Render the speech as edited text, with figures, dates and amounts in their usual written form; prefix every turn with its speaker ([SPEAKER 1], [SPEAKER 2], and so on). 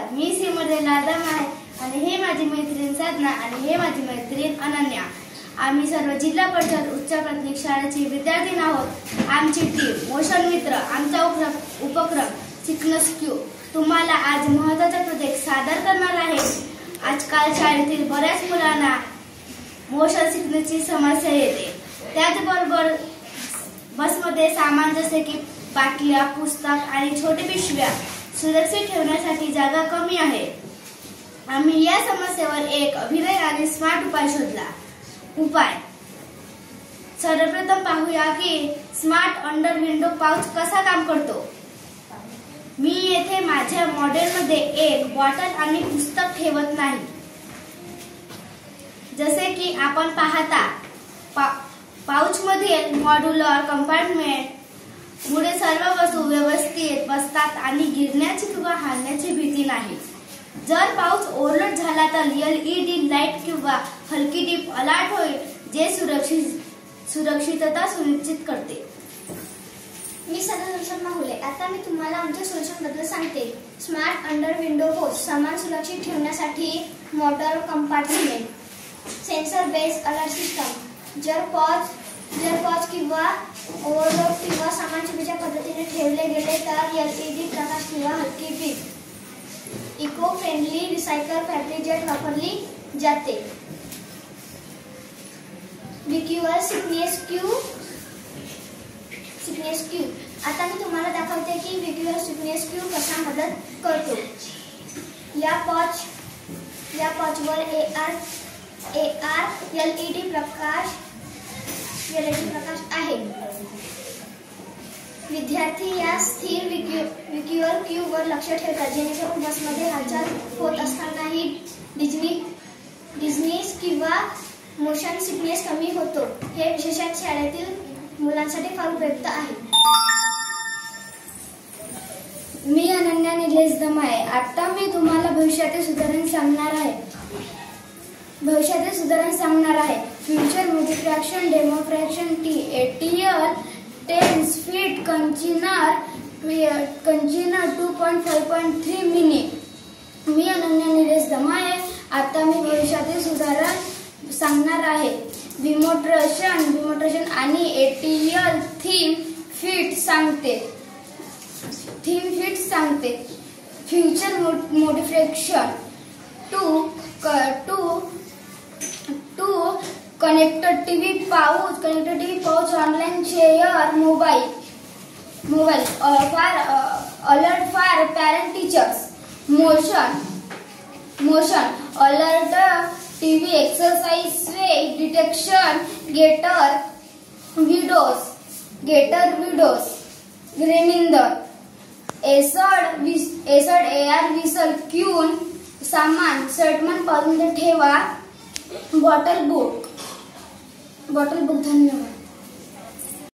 [SPEAKER 1] नमस्कार, मी श्रीमती लादम आहे आणि हे माझी मैत्रीण साधना आणि हे माझी मैत्रीण अनन्या। आम्ही सर्व जिल्हा परिषद उच्च प्राथमिक शाळेचे विद्यार्थी आहोत। आमची टीम मोशन मित्र आमचा उपक्रम शिकणं तुम्हाला आज महत्त्वाचा प्रोजेक्ट सादर करणार आहे। आजकाल शाळेतील बऱ्याच मुलांना मोशन शिकण्याची समस्या येते। त्याचबरोबर बसमध्ये सामान जसे की बाटल्या, पुस्तक आणि छोटे पिशव्या सुरक्षित ठेवण्यासाठी जागा कमी आहे। आम्ही या समस्येवर एक अभिनय आणि स्मार्ट उपाय शोधला। सर्वप्रथम पाहूया की स्मार्ट अंडर विंडो पाउच कसा काम करतो। मी येथे माझ्या मॉडेलमध्ये एक बॉटल आणि पुस्तक ठेवत नाही। जसे की आपण पाहता पाउच मधील मॉड्युलर कंपार्टमेंट मुळे सर्व वस्तू व्यवस्थित बसतात आणि गिरण्याची किंवा हालण्याची भीती नाही। जर पाउच ओव्हरलोड झाला तर LED लाईट किंवा हलकी टीप अलर्ट होईल, जे सुरक्षितता सुनिश्चित करते।
[SPEAKER 2] मी सदस्य माहुले। आता मी तुम्हाला आमच्या सोल्युशन बद्दल सांगते। स्मार्ट अंडर विंडो पाउच सामान सुरक्षित ठेवण्यासाठी modular compartment, sensor based alert system. जर पाउच किंवा ओव्हरलोड किंवा सामान चुकीच्या पद्धतीने ठेवले गेले तर LED प्रकाश किंवा हलकी टीप इको फ्रेंडली रिसायकल फॅब्रिक जेट वापरली जाते। विक्युअर सिक्नेस क्यू। आता मी तुम्हाला दाखवते की विक्युअर सिक्नेस क्यू कसा मदत करतो। या पाउच वर AR LED प्रकाश आहे। विद्यार्थी या स्थिर विक्युअर क्यू वर लक्ष ठेवतात, जेणेकरून बसमध्ये हालचाल होत असतानाही डिझनीज किंवा मोशन सिकनेस कमी होतो। हे विशेषतः शाळेतील मुलांसाठी फार उपयुक्त आहे।
[SPEAKER 1] मी अनन्या निलेश दमाये। आता मी तुम्हाला भविष्यातील सुधारणा सांगणार आहे। Future modification demonstration ATL 10 feet कंचिनर 2.5.3 मिनिट। मी अनन्या निलेश दमाये। आता मी भविष्यातील सुधारणा सांगणार आहे। विमोट्रेशन आणि ATL थीम फीट सांगते। Future modification to connected TV pouch online chair mobile for alert for parent teachers. Motion alert TV exercise sweat detection गेटर विडोज ग्रेमिंदर एसड AR विसल क्यून सामान सटमन पासून ठेवा। Bottle book. धन्यवाद।